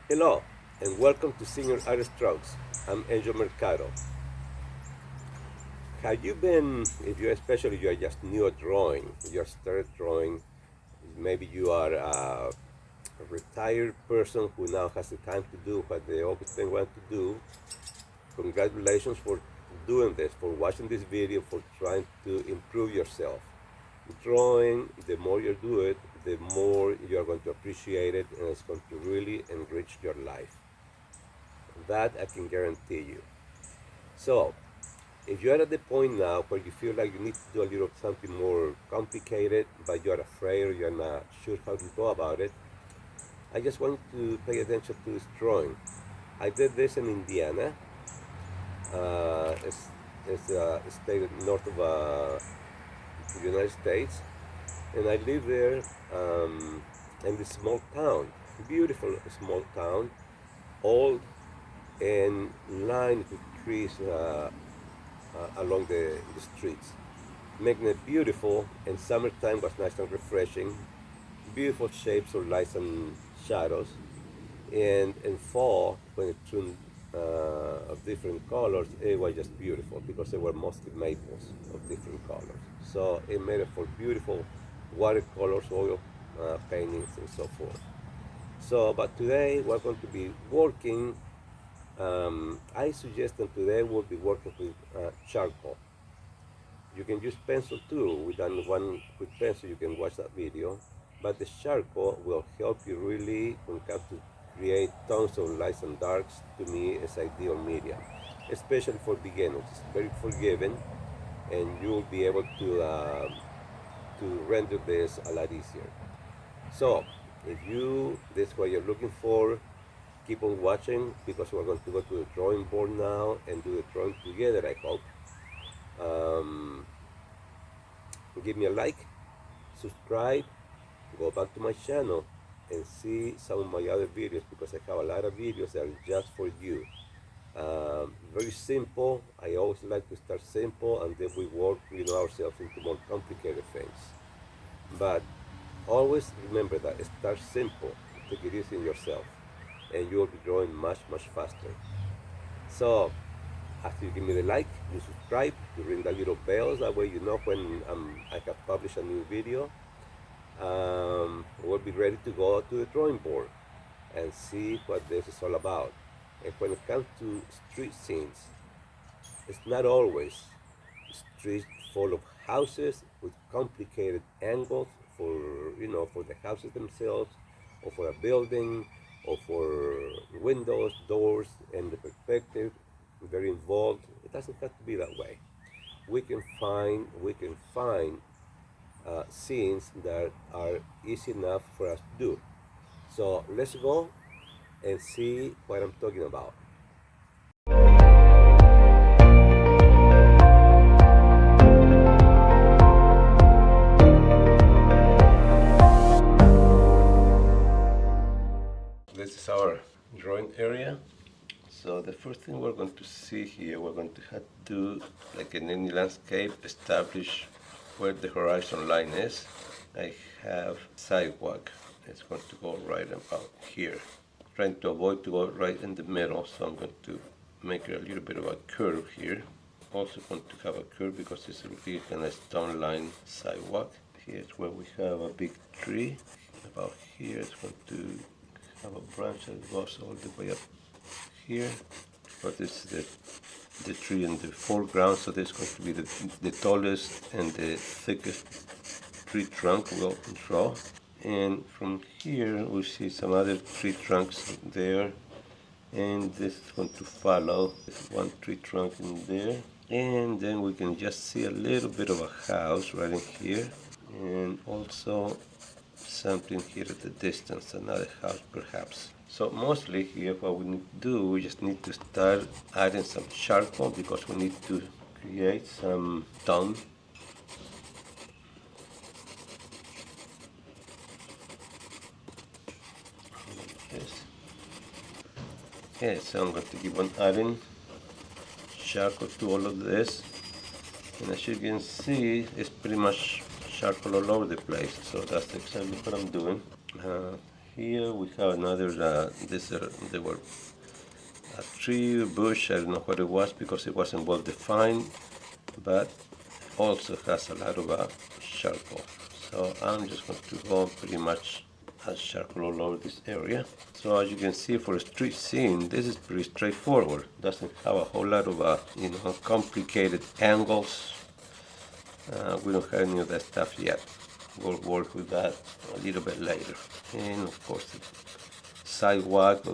Hello, and welcome to Senior Art Strokes. I'm Angel Mercado. Have you been, if you especially you are just new at drawing, you just started drawing, maybe you are a retired person who now has the time to do what they always been want to do. Congratulations for doing this, for watching this video, for trying to improve yourself. Drawing, the more you do it, the more you're going to appreciate it, and it's going to really enrich your life. That I can guarantee you. So, if you're at the point now where you feel like you need to do a little something more complicated, but you're afraid or you're not sure how to go about it, I just want to pay attention to this drawing. I did this in Indiana. It's a state north of the United States, and I live there in this small town, beautiful small town, old and lined with trees along the streets, making it beautiful. And summertime was nice and refreshing, beautiful shapes of lights and shadows. And in fall, when it turned of different colors, it was just beautiful because they were mostly maples of different colors. So it made it for beautiful watercolors, oil paintings, and so forth. So, but today we're going to be working. I suggest that today we'll be working with charcoal. You can use pencil too. With one with pencil, you can watch that video. But the charcoal will help you really when it comes to create tones of lights and darks. To me, it's ideal medium, especially for beginners. It's very forgiving, and you'll be able to render this a lot easier. So, if you this is what you're looking for, keep on watching because we're going to go to the drawing board now and do the drawing together, I hope. Um, Give me a like, subscribe, go back to my channel and see some of my other videos because I have a lot of videos that are just for you. Very simple. I always like to start simple and then we work ourselves into more complicated things. But always remember that start simple, take it easy on yourself, and you'll be growing much, much faster. So after you give me the like, you subscribe, you ring the little bells, that way you know when I have published a new video. We'll be ready to go to the drawing board and see what this is all about. And when it comes to street scenes, it's not always streets full of houses with complicated angles for for the houses themselves, or for a building, or for windows, doors, and the perspective. Very involved. It doesn't have to be that way. We can find scenes that are easy enough for us to do. So let's go and see what I'm talking about. This is our drawing area. So the first thing we're going to see here, we're going to have to do, like in any landscape, establish where the horizon line is. I have sidewalk. It's going to go right about here. Trying to avoid to go right in the middle, so I'm going to make it a little bit of a curve here. Also going to have a curve because it's really a stone line sidewalk. Here's where we have a big tree. About here it's going to have a branch that goes all the way up here, but this is the tree in the foreground, so this is going to be the tallest and the thickest tree trunk we'll draw. And from here we see some other tree trunks there, and this is going to follow. There's one tree trunk in there, and then we can just see a little bit of a house right in here, and also something here at the distance, another house perhaps. So mostly here what we need to do, we just need to start adding some charcoal because we need to create some tone. Yes. Okay, so I'm going to keep on adding charcoal to all of this, and as you can see, it's pretty much charcoal all over the place. So that's exactly what I'm doing. Here we have another, there were a tree, bush, I don't know what it was because it wasn't well defined, but also has a lot of charcoal. So I'm just going to go pretty much as charcoal all over this area. So as you can see, for a street scene, this is pretty straightforward. Doesn't have a whole lot of complicated angles. We don't have any of that stuff yet. We'll work with that a little bit later. And of course, the sidewalk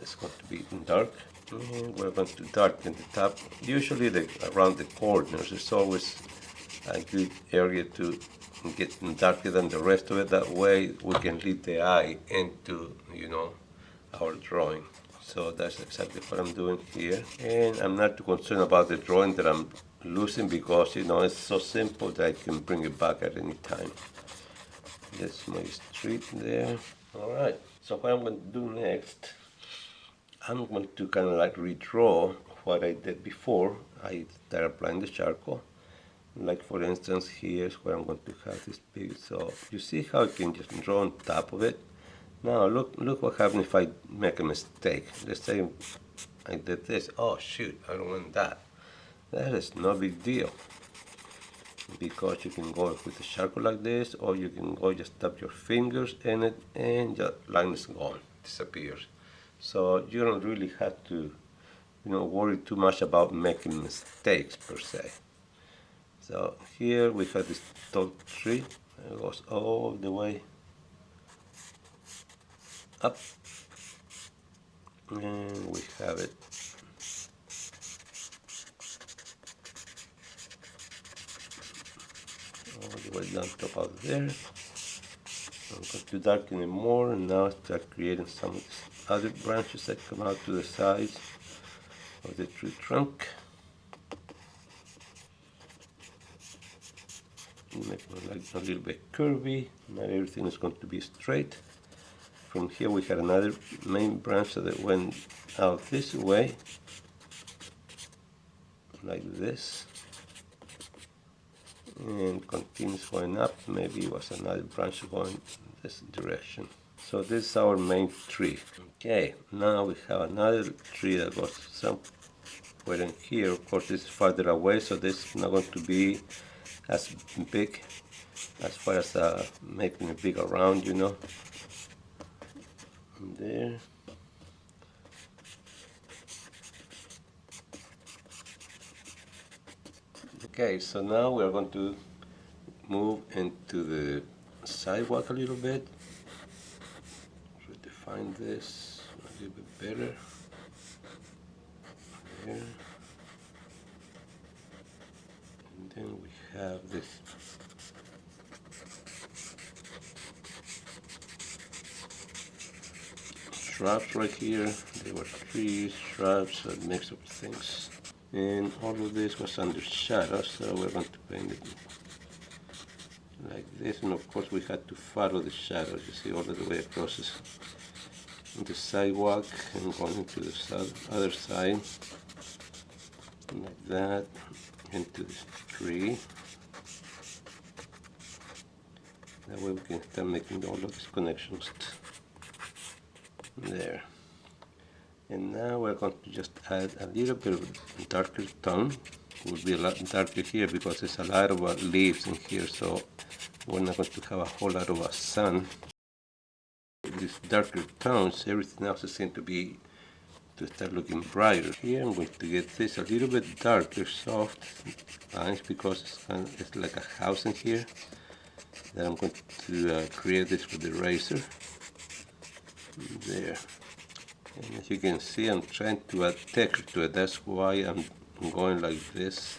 is going to be dark. And we're going to darken the top. Usually around the corners, there's always a good area to get darker than the rest of it. That way we can lead the eye into, our drawing. So that's exactly what I'm doing here. And I'm not too concerned about the drawing that I'm losing because, it's so simple that I can bring it back at any time. That's my street there. All right, so what I'm going to do next, I'm going to kind of like redraw what I did before I started applying the charcoal. Like for instance, here's where I'm going to have this pig. So you see how I can just draw on top of it. Now look what happens if I make a mistake. Let's say I did this. Oh shoot, I don't want that. That is no big deal. Because you can go with the charcoal like this, or you can go just tap your fingers in it and the line is gone, disappears. So you don't really have to, worry too much about making mistakes per se. So here we have this tall tree. It goes all the way up, and we have it all the way down top out there. I'm going to darken it more, and now start creating some of these other branches that come out to the sides of the tree trunk. Make it like a little bit curvy. Not everything is going to be straight. From here we had another main branch that went out this way, like this, and continues going up. Maybe it was another branch going this direction. So this is our main tree. Okay, now we have another tree that goes somewhere in here. Of course, this is farther away, so this is not going to be as big as far as making it big around, there. Okay, so now we are going to move into the sidewalk a little bit. Redefine this a little bit better. There. And then we have this shrubs right here. They were trees, shrubs, a mix of things. And all of this was under shadow, so we're going to paint it like this. And of course we had to follow the shadows, you see, all the way across the sidewalk and going into the other side, like that, into this tree. That way we can start making all of these connections there. And now we're going to just add a little bit of darker tone. It will be a lot darker here because there's a lot of leaves in here, so we're not going to have a whole lot of sun. These darker tones, everything else seems to start looking brighter. Here I'm going to get this a little bit darker, soft lines, because it's like a house in here. Then I'm going to create this with the razor. There. And as you can see, I'm trying to add texture to it. That's why I'm going like this,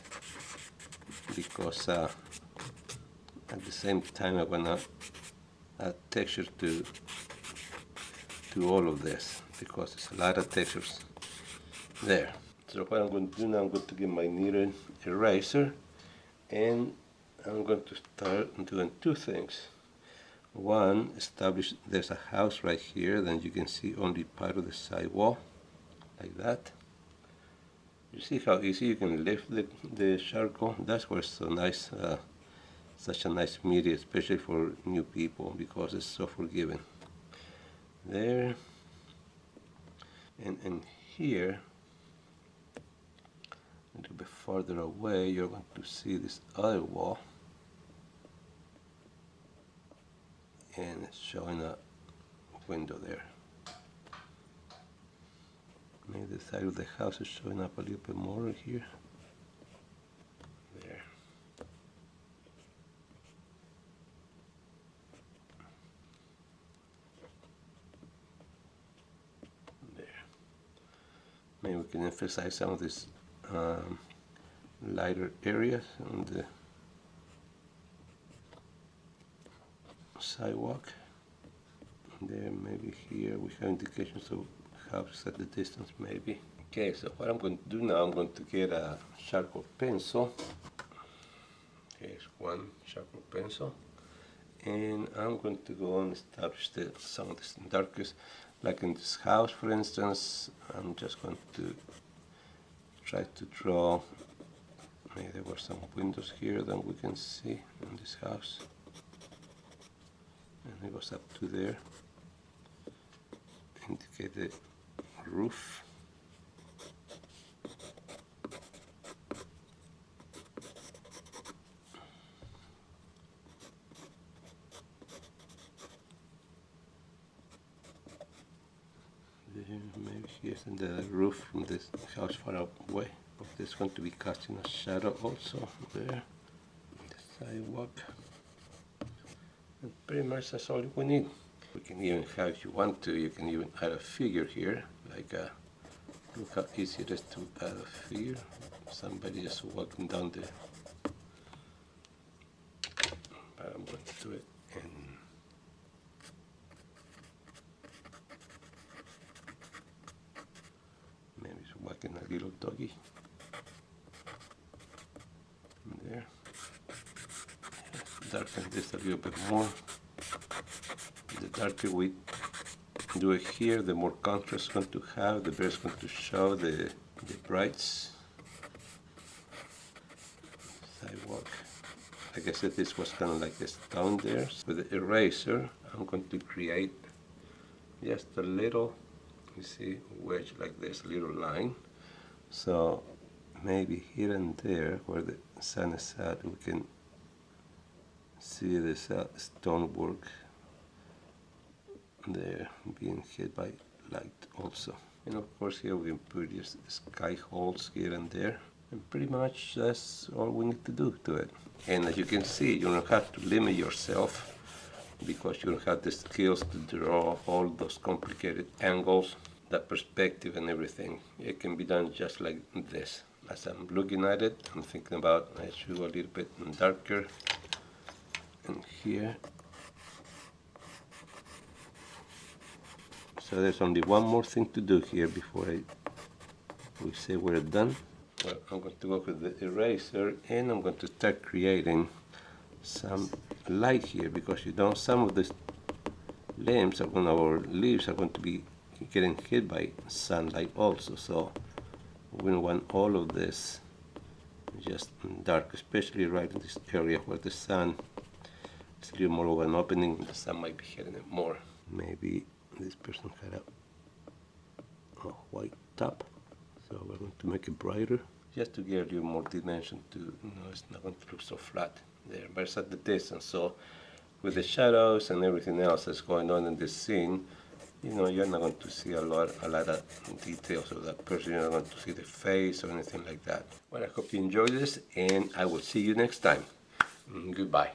because at the same time I want to add texture to all of this, because there's a lot of textures there. So what I'm going to do now, I'm going to get my kneaded eraser, and I'm going to start doing two things. One, establish there's a house right here, then you can see only part of the side wall, like that. You see how easy you can lift the charcoal? That's why it's so nice, such a nice media, especially for new people, because it's so forgiving. there, and here, a little bit farther away, you're going to see this other wall, and it's showing a window there. Maybe the side of the house is showing up a little bit more here. There. There. Maybe we can emphasize some of these lighter areas on the sidewalk. There, maybe here we have indications of houses at the distance, maybe. Okay, so what I'm going to do now, I'm going to get a charcoal pencil. Here's one charcoal pencil, and I'm going to go and establish some of the darkest, like in this house, for instance. I'm just going to try to draw. Maybe there were some windows here that we can see in this house, and it goes up to there. Indicate the roof. Maybe here's in the roof from this house far away. But there's going to be casting a shadow also there. The sidewalk. And pretty much that's all we need. We can even have, if you want to, you can even add a figure here. Like look how easy it is to add a figure. Somebody just walking down the. But I'm going to do it in. Maybe it's walking a little doggy. There. Darken this a little bit more. The darker we do it here, the more contrast it's going to have, the better it's going to show the brights. Sidewalk. Like I said, this was kind of like a stone there. So with the eraser, I'm going to create just a little, you see, wedge like this, a little line. So maybe here and there, where the sun is at, we can see this stonework there being hit by light also. And of course here we can put just sky holes here and there. And pretty much that's all we need to do to it. And as you can see, you don't have to limit yourself because you don't have the skills to draw all those complicated angles, the perspective and everything. It can be done just like this. As I'm looking at it, I'm thinking about I should go a little bit darker. And here. So there's only one more thing to do here before we say we're done. Well, I'm going to go with the eraser and I'm going to start creating some light here because some of the limbs are going to, or leaves are going to be getting hit by sunlight also. So we don't want all of this just dark, especially right in this area where the sun is a little more of an opening and the sun might be hitting it more. Maybe this person had a white top, so we're going to make it brighter just to get a little more dimension to, it's not going to look so flat there, but it's at the distance. So with the shadows and everything else that's going on in this scene, you're not going to see a lot of details of that person. You're not going to see the face or anything like that. Well, I hope you enjoyed this, and I will see you next time. Goodbye.